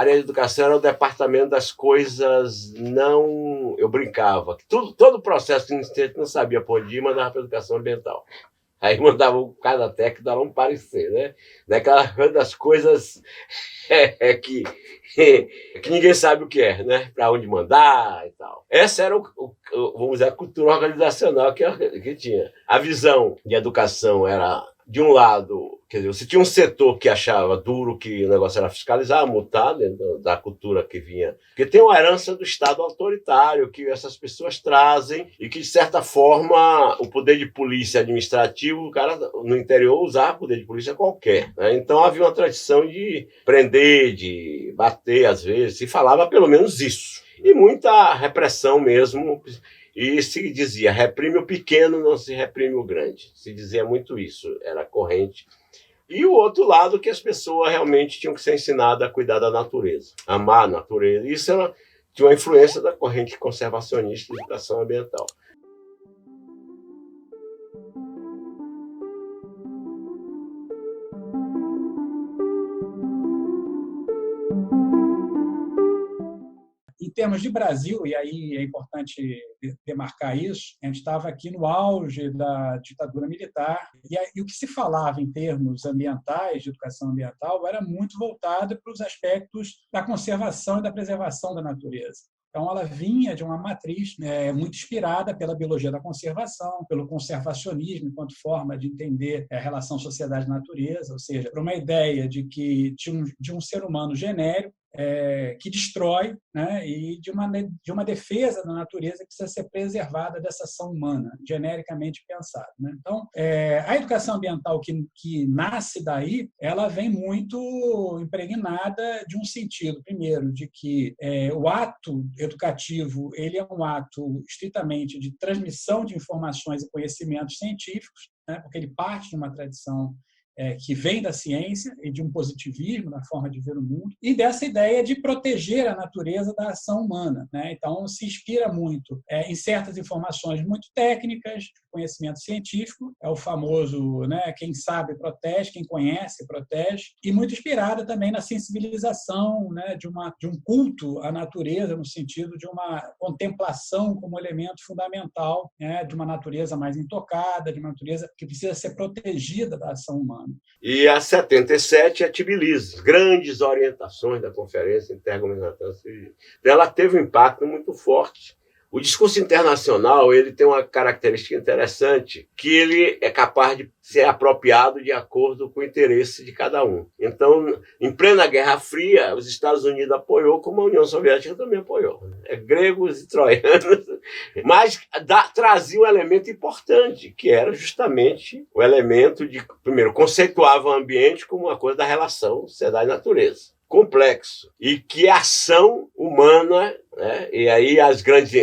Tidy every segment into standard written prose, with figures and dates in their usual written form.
Secretaria de Educação era o departamento das coisas não... Eu brincava. Todo o processo que a gente não sabia por onde ir, mandava para a educação ambiental. Aí mandava cada técnico dar um parecer, né? Daquela das coisas que ninguém sabe o que é, né? Para onde mandar e tal. Essa era, vamos dizer, a cultura organizacional que tinha. A visão de educação era, de um lado, quer dizer, você tinha um setor que achava duro que o negócio era fiscalizar, multar, dentro da cultura que vinha. Porque tem uma herança do Estado autoritário que essas pessoas trazem e que, de certa forma, o poder de polícia administrativo, o cara no interior usava poder de polícia qualquer, né? Então havia uma tradição de prender, de bater, às vezes, se falava pelo menos isso. E muita repressão mesmo. E se dizia, reprime o pequeno, não se reprime o grande. Se dizia muito isso, era corrente. E o outro lado, que as pessoas realmente tinham que ser ensinadas a cuidar da natureza, amar a natureza. Isso tinha uma influência da corrente conservacionista de educação ambiental. Em termos de Brasil, e aí é importante demarcar isso, a gente estava aqui no auge da ditadura militar, e o que se falava em termos ambientais, de educação ambiental, era muito voltado para os aspectos da conservação e da preservação da natureza. Então, ela vinha de uma matriz muito inspirada pela biologia da conservação, pelo conservacionismo enquanto forma de entender a relação sociedade-natureza, ou seja, para uma ideia de um ser humano genérico que destrói, né, e de uma defesa da natureza que precisa ser preservada dessa ação humana, genericamente pensada, né? Então, a educação ambiental que nasce daí, ela vem muito impregnada de um sentido, primeiro, de que o ato educativo ele é um ato estritamente de transmissão de informações e conhecimentos científicos, né, porque ele parte de uma tradição que vem da ciência e de um positivismo na forma de ver o mundo, e dessa ideia de proteger a natureza da ação humana, né? Então, se inspira muito em certas informações muito técnicas, conhecimento científico, é o famoso, né, quem sabe protege, quem conhece protege, e muito inspirada também na sensibilização, né, de um culto à natureza, no sentido de uma contemplação como elemento fundamental, né, de uma natureza mais intocada, de uma natureza que precisa ser protegida da ação humana. E a 77 é Tbilisi, grandes orientações da Conferência Intergovernamental Civil. Ela teve um impacto muito forte. O discurso internacional ele tem uma característica interessante, que ele é capaz de ser apropriado de acordo com o interesse de cada um. Então, em plena Guerra Fria, os Estados Unidos apoiou, como a União Soviética também apoiou. Gregos e troianos. Mas trazia um elemento importante, que era justamente o elemento de, primeiro, conceituava o ambiente como uma coisa da relação sociedade-natureza. Complexo, e que a ação humana, né, e aí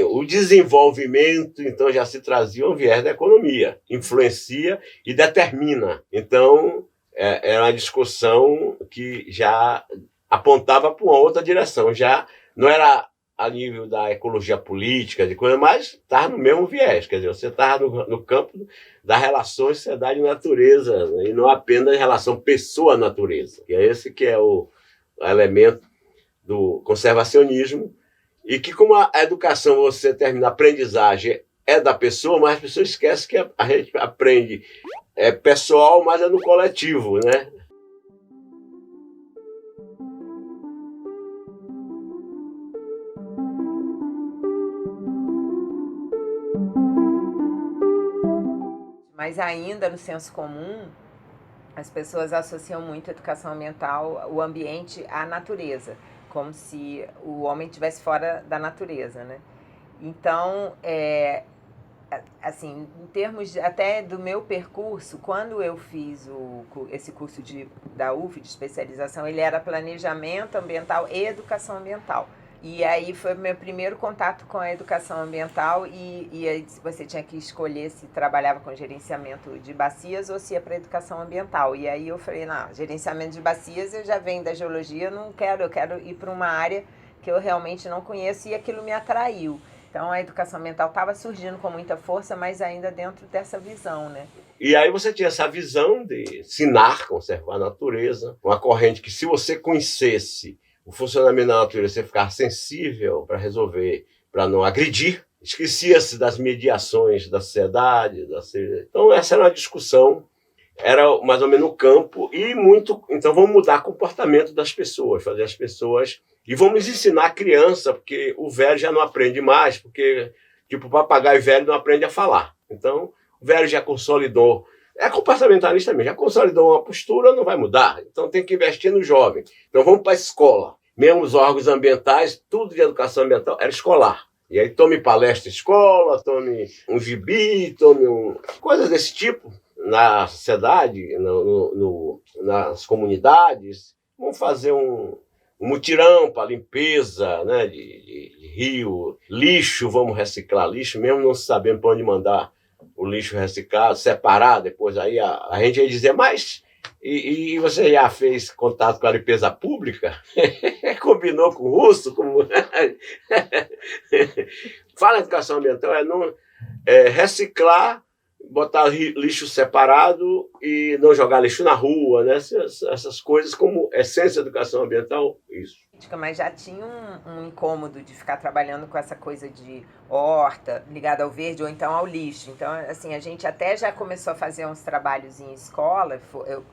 o desenvolvimento, então já se trazia um viés da economia, influencia e determina. Então, era uma discussão que já apontava para uma outra direção, já não era a nível da ecologia política, de coisa, mas estava no mesmo viés, quer dizer, você estava no campo das relações sociedade-natureza, né, e não apenas a relação pessoa-natureza, que é esse que é o elemento do conservacionismo, e que, como a educação, você termina a aprendizagem é da pessoa, mas as pessoas esquecem que a gente aprende pessoal, mas é no coletivo, né? Mas ainda no senso comum, as pessoas associam muito a educação ambiental, o ambiente, à natureza, como se o homem estivesse fora da natureza, né? Então, assim, em termos até do meu percurso, quando eu fiz esse curso da UF de especialização, ele era planejamento ambiental e educação ambiental. E aí foi o meu primeiro contato com a educação ambiental e aí você tinha que escolher se trabalhava com gerenciamento de bacias ou se ia para educação ambiental. E aí eu falei, não, gerenciamento de bacias eu já venho da geologia, eu quero ir para uma área que eu realmente não conheço e aquilo me atraiu. Então a educação ambiental estava surgindo com muita força, mas ainda dentro dessa visão, né? E aí você tinha essa visão de ensinar, conservar a natureza, uma corrente que se você conhecesse o funcionamento da natureza, você ficar sensível para resolver, para não agredir. Esquecia-se das mediações da sociedade. Então, essa era uma discussão, era mais ou menos o campo, e muito. Então, vamos mudar o comportamento das pessoas, fazer as pessoas. E vamos ensinar a criança, porque o velho já não aprende mais, porque, tipo, o papagaio velho não aprende a falar. Então, o velho já consolidou. É comportamentalista também, já consolidou uma postura, não vai mudar. Então, tem que investir no jovem. Então, vamos para a escola. Mesmo os órgãos ambientais, tudo de educação ambiental era escolar. E aí, tome palestra escola, tome um gibi, coisas desse tipo na sociedade, nas comunidades. Vamos fazer um mutirão para limpeza, né, de rio, lixo, vamos reciclar lixo, mesmo não sabendo para onde mandar o lixo reciclado, separar depois. Aí a gente ia dizer, mas e você já fez contato com a limpeza pública? Combinou com o russo? Fala educação ambiental, reciclar, botar lixo separado e não jogar lixo na rua, né? Essas coisas como essência da educação ambiental, isso. Mas já tinha um incômodo de ficar trabalhando com essa coisa de horta, ligada ao verde ou então ao lixo. Então, assim, a gente até já começou a fazer uns trabalhos em escola,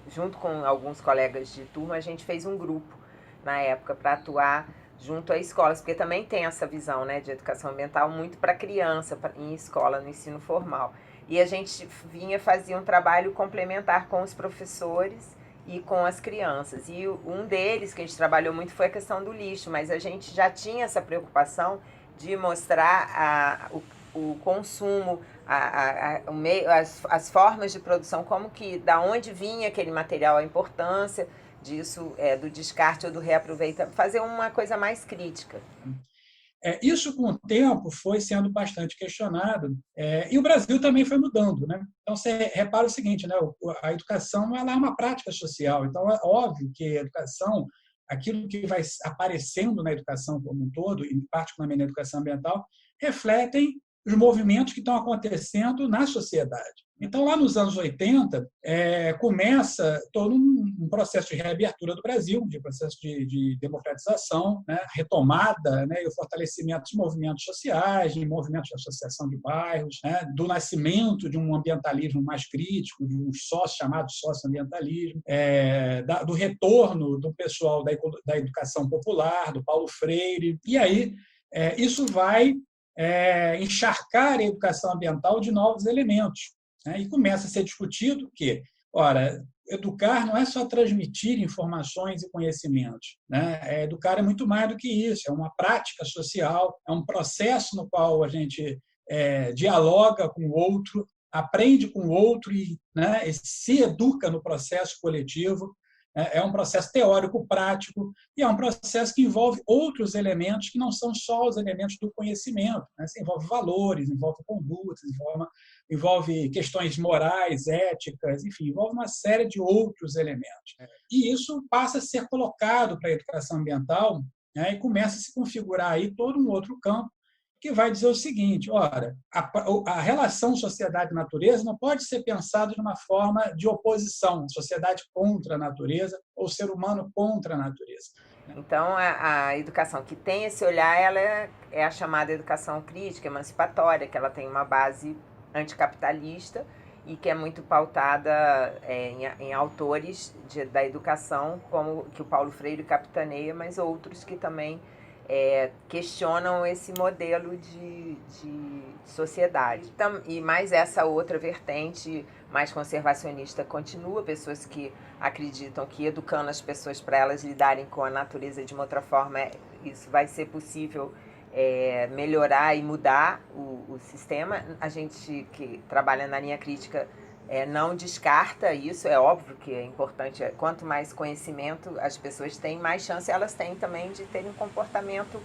junto com alguns colegas de turma, a gente fez um grupo na época para atuar junto a escolas, porque também tem essa visão, né, de educação ambiental muito para criança, em escola, no ensino formal. E a gente fazia um trabalho complementar com os professores e com as crianças. E um deles que a gente trabalhou muito foi a questão do lixo, mas a gente já tinha essa preocupação de mostrar o consumo, as formas de produção, da onde vinha aquele material, a importância disso, do descarte ou do reaproveitamento, fazer uma coisa mais crítica. Isso, com o tempo, foi sendo bastante questionado, e o Brasil também foi mudando, né? Então, você repara o seguinte, né? A educação ela é uma prática social, então é óbvio que a educação, aquilo que vai aparecendo na educação como um todo, e particularmente na educação ambiental, refletem os movimentos que estão acontecendo na sociedade. Então, lá nos anos 80, começa todo um processo de reabertura do Brasil, de processo de democratização, né, retomada, né, e o fortalecimento dos movimentos sociais, de movimentos de associação de bairros, né, do nascimento de um ambientalismo mais crítico, de um chamado socioambientalismo, do retorno do pessoal da educação popular, do Paulo Freire. E aí, isso vai encharcar a educação ambiental de novos elementos. Né? E começa a ser discutido que, ora, educar não é só transmitir informações e conhecimentos. Né? Educar é muito mais do que isso, é uma prática social, é um processo no qual a gente dialoga com o outro, aprende com o outro e, né, se educa no processo coletivo. É um processo teórico prático e é um processo que envolve outros elementos que não são só os elementos do conhecimento. Né? Envolve valores, envolve condutas, envolve questões morais, éticas, enfim, envolve uma série de outros elementos. E isso passa a ser colocado para a educação ambiental, né, e começa a se configurar aí todo um outro campo que vai dizer o seguinte, ora, a relação sociedade-natureza não pode ser pensada de uma forma de oposição, sociedade contra a natureza ou ser humano contra a natureza. Então, a educação que tem esse olhar, ela é a chamada educação crítica, emancipatória, que ela tem uma base anticapitalista e que é muito pautada em autores da educação, como que o Paulo Freire capitaneia, mas outros que também questionam esse modelo de sociedade. E mais essa outra vertente mais conservacionista continua, pessoas que acreditam que educando as pessoas para elas lidarem com a natureza de uma outra forma, isso vai ser possível melhorar e mudar o sistema. A gente que trabalha na linha crítica não descarta isso, é óbvio que é importante, quanto mais conhecimento as pessoas têm, mais chance elas têm também de terem um comportamento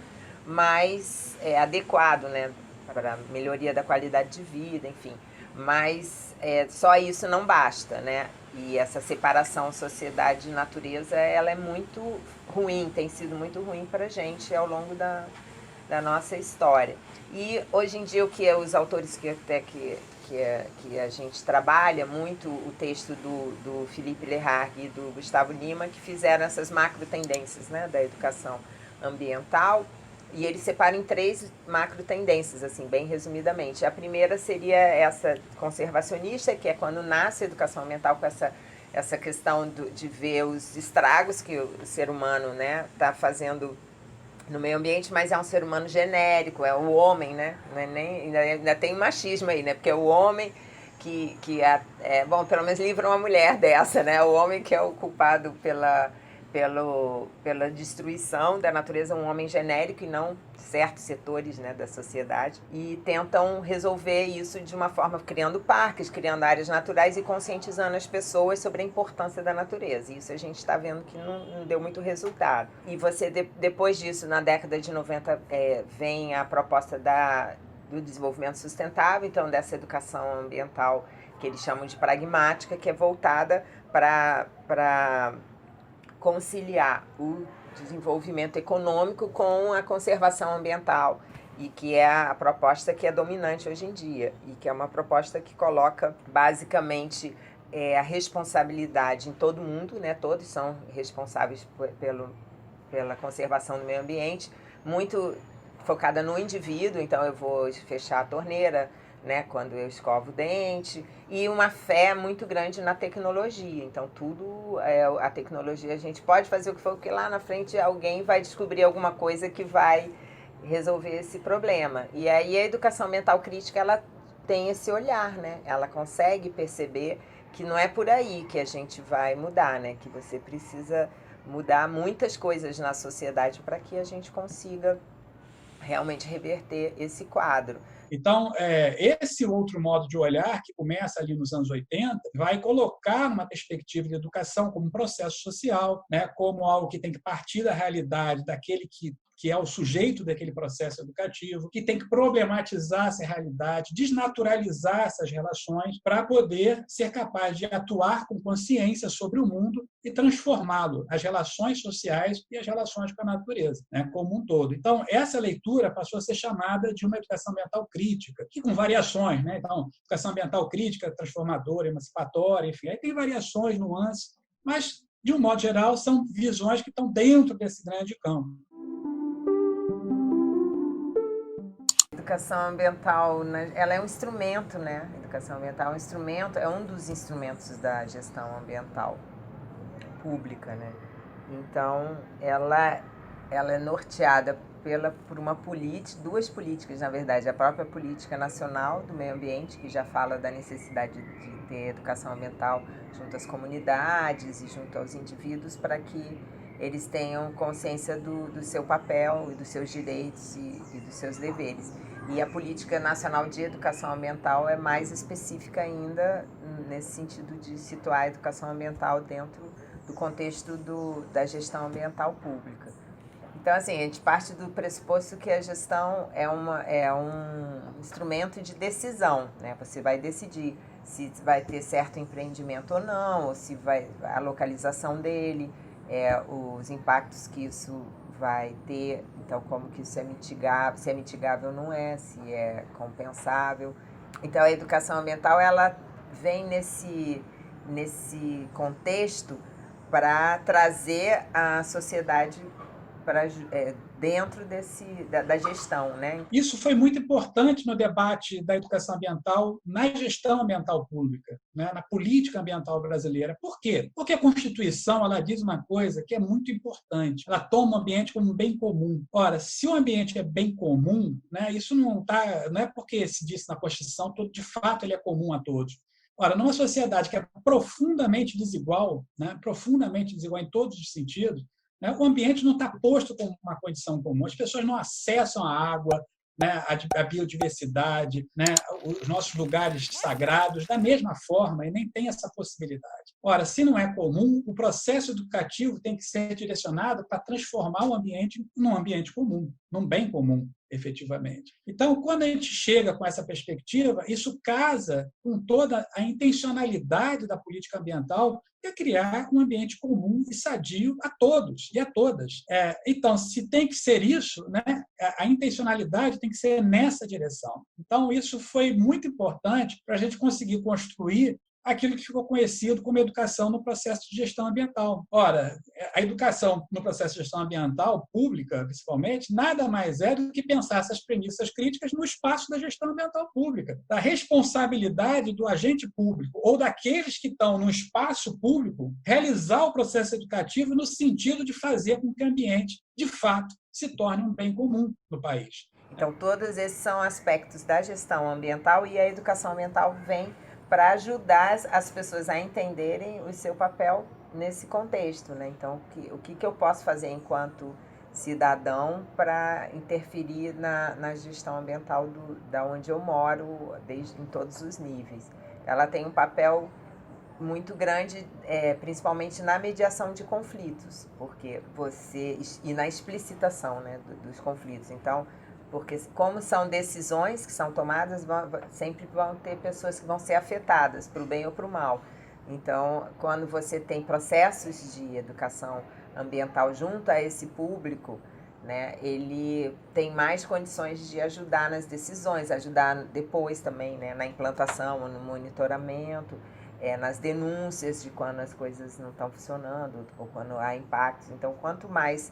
mais adequado, né, para a melhoria da qualidade de vida, enfim. Mas só isso não basta, né? E essa separação sociedade e natureza, ela é muito ruim, tem sido muito ruim para a gente ao longo da nossa história. E hoje em dia o que os autores que que a gente trabalha muito o texto do Philippe Léhard e do Gustavo Lima, que fizeram essas macro tendências, né, da educação ambiental, e eles separam em 3 macro tendências, assim, bem resumidamente. A primeira seria essa conservacionista, que é quando nasce a educação ambiental com essa questão de ver os estragos que o ser humano, né, está fazendo no meio ambiente, mas é um ser humano genérico, é o homem, né? Não é nem, ainda tem machismo aí, né? Porque é o homem bom, pelo menos livra uma mulher dessa, né? O homem que é o culpado pela destruição da natureza, um homem genérico e não certos setores, né, da sociedade, e tentam resolver isso de uma forma criando parques, criando áreas naturais e conscientizando as pessoas sobre a importância da natureza. Isso a gente está vendo que não deu muito resultado. E você, depois disso, na década de 90, vem a proposta do desenvolvimento sustentável, então dessa educação ambiental que eles chamam de pragmática, que é voltada para conciliar o desenvolvimento econômico com a conservação ambiental, e que é a proposta que é dominante hoje em dia, e que é uma proposta que coloca basicamente a responsabilidade em todo mundo, né? Todos são responsáveis pela conservação do meio ambiente, muito focada no indivíduo, então eu vou fechar a torneira, né, quando eu escovo o dente, e uma fé muito grande na tecnologia. Então, tudo, a tecnologia, a gente pode fazer o que for, porque lá na frente alguém vai descobrir alguma coisa que vai resolver esse problema. E aí a educação ambiental crítica, ela tem esse olhar, né? Ela consegue perceber que não é por aí que a gente vai mudar, né? Que você precisa mudar muitas coisas na sociedade para que a gente consiga realmente reverter esse quadro. Então, esse outro modo de olhar, que começa ali nos anos 80, vai colocar uma perspectiva de educação como um processo social, né, como algo que tem que partir da realidade daquele que é o sujeito daquele processo educativo, que tem que problematizar essa realidade, desnaturalizar essas relações para poder ser capaz de atuar com consciência sobre o mundo e transformá-lo, as relações sociais e as relações com a natureza, né, como um todo. Então, essa leitura passou a ser chamada de uma educação ambiental crítica, que com variações, né? Então, educação ambiental crítica, transformadora, emancipatória, enfim, aí tem variações, nuances, mas, de um modo geral, são visões que estão dentro desse grande campo. Educação ambiental, ela é um instrumento, né? Educação ambiental é um instrumento, é um dos instrumentos da gestão ambiental pública, né? Então, ela é norteada por uma política, 2 políticas, na verdade, a própria política nacional do meio ambiente, que já fala da necessidade de ter educação ambiental junto às comunidades e junto aos indivíduos, para que eles tenham consciência do seu papel e dos seus direitos e dos seus deveres. E a política nacional de educação ambiental é mais específica ainda, nesse sentido de situar a educação ambiental dentro do contexto da gestão ambiental pública. Então, assim, a gente parte do pressuposto que a gestão é um instrumento de decisão, né? Você vai decidir se vai ter certo empreendimento ou não, ou se a localização dele, os impactos que isso vai ter, então como que isso é mitigável, se é mitigável ou não é, se é compensável. Então, a educação ambiental, ela vem nesse contexto para trazer a sociedade dentro da gestão, né? Isso foi muito importante no debate da educação ambiental, na gestão ambiental pública, né, na política ambiental brasileira. Por quê? Porque a Constituição, ela diz uma coisa que é muito importante. Ela toma o ambiente como um bem comum. Ora, se o ambiente é bem comum, né, isso não é porque se disse na Constituição, de fato ele é comum a todos. Ora, numa sociedade que é profundamente desigual, né, profundamente desigual em todos os sentidos, né, o ambiente não está posto como uma condição comum. As pessoas não acessam a água, né, a biodiversidade, né, os nossos lugares sagrados da mesma forma, e nem tem essa possibilidade. Ora, se não é comum, o processo educativo tem que ser direcionado para transformar o ambiente num ambiente comum, num bem comum. efetivamente. Então, quando a gente chega com essa perspectiva, isso casa com toda a intencionalidade da política ambiental, que é criar um ambiente comum e sadio a todos e a todas. Então, se tem que ser isso, né, a intencionalidade tem que ser nessa direção. Então, isso foi muito importante para a gente conseguir construir aquilo que ficou conhecido como educação no processo de gestão ambiental. Ora, a educação no processo de gestão ambiental, pública principalmente, nada mais é do que pensar essas premissas críticas no espaço da gestão ambiental pública, da responsabilidade do agente público ou daqueles que estão no espaço público realizar o processo educativo no sentido de fazer com que o ambiente, de fato, se torne um bem comum no país. Então, todos esses são aspectos da gestão ambiental e a educação ambiental vem para ajudar as pessoas a entenderem o seu papel nesse contexto, né? Então, o que eu posso fazer enquanto cidadão para interferir na gestão ambiental da onde eu moro, em todos os níveis. Ela tem um papel muito grande, principalmente na mediação de conflitos, porque e na explicitação, né, dos conflitos. Então, porque como são decisões que são tomadas, sempre vão ter pessoas que vão ser afetadas, para o bem ou para o mal. Então, quando você tem processos de educação ambiental junto a esse público, né, ele tem mais condições de ajudar nas decisões, ajudar depois também, né, na implantação, no monitoramento, nas denúncias de quando as coisas não estão funcionando ou quando há impactos. Então, quanto mais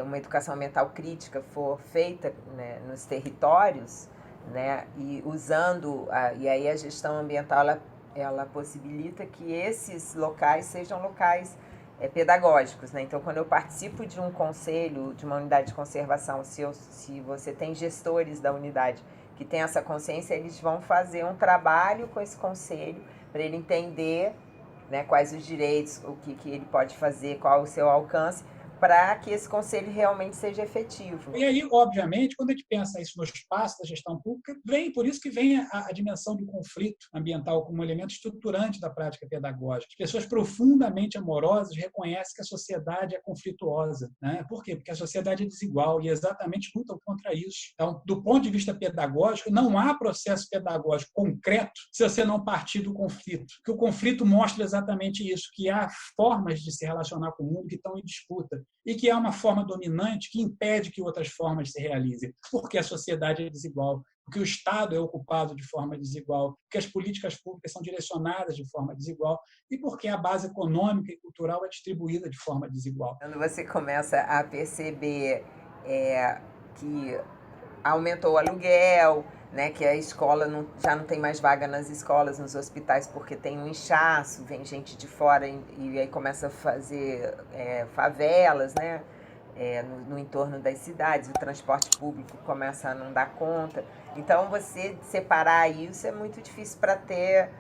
uma educação ambiental crítica for feita, né, nos territórios, né, e usando e aí a gestão ambiental ela possibilita que esses locais sejam locais pedagógicos, né? Então, quando eu participo de um conselho, de uma unidade de conservação, se você tem gestores da unidade que têm essa consciência, eles vão fazer um trabalho com esse conselho para ele entender, né, quais os direitos, o que ele pode fazer, qual o seu alcance, para que esse conselho realmente seja efetivo. E aí, obviamente, quando a gente pensa isso no espaço da gestão pública, por isso que vem a dimensão do conflito ambiental como um elemento estruturante da prática pedagógica. As pessoas profundamente amorosas reconhecem que a sociedade é conflituosa, né? Por quê? Porque a sociedade é desigual e exatamente lutam contra isso. Então, do ponto de vista pedagógico, não há processo pedagógico concreto se você não partir do conflito. Porque o conflito mostra exatamente isso, que há formas de se relacionar com o mundo que estão em disputa e que há uma forma dominante que impede que outras formas se realizem, porque a sociedade é desigual, porque o Estado é ocupado de forma desigual, porque as políticas públicas são direcionadas de forma desigual e porque a base econômica e cultural é distribuída de forma desigual. Quando você começa a perceber que aumentou o aluguel, né, que a escola já não tem mais vaga nas escolas, nos hospitais, porque tem um inchaço, vem gente de fora e aí começa a fazer favelas, né, no entorno das cidades, o transporte público começa a não dar conta. Então, você separar isso é muito difícil para ter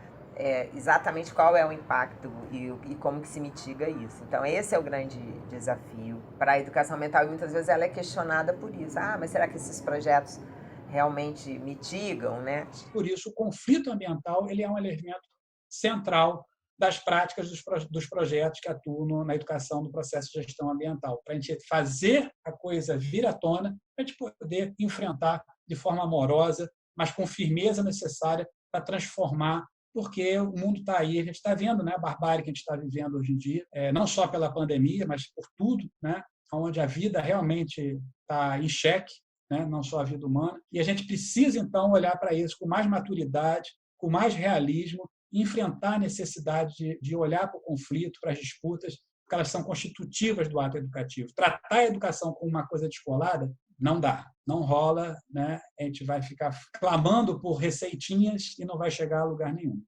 exatamente qual é o impacto e como que se mitiga isso. Então, esse é o grande desafio para a educação ambiental e muitas vezes ela é questionada por isso. Mas será que esses projetos realmente mitigam, né? Por isso, o conflito ambiental ele é um elemento central das práticas dos projetos que atuam na educação do processo de gestão ambiental, para a gente fazer a coisa vir à tona, para a gente poder enfrentar de forma amorosa, mas com firmeza necessária para transformar, porque o mundo está aí, a gente está vendo, né, a barbárie que a gente está vivendo hoje em dia, não só pela pandemia, mas por tudo, né, onde a vida realmente está em xeque, né, não só a vida humana, e a gente precisa, então, olhar para isso com mais maturidade, com mais realismo, e enfrentar a necessidade de olhar para o conflito, para as disputas, porque elas são constitutivas do ato educativo. Tratar a educação como uma coisa descolada não dá, não rola, né? A gente vai ficar clamando por receitinhas e não vai chegar a lugar nenhum.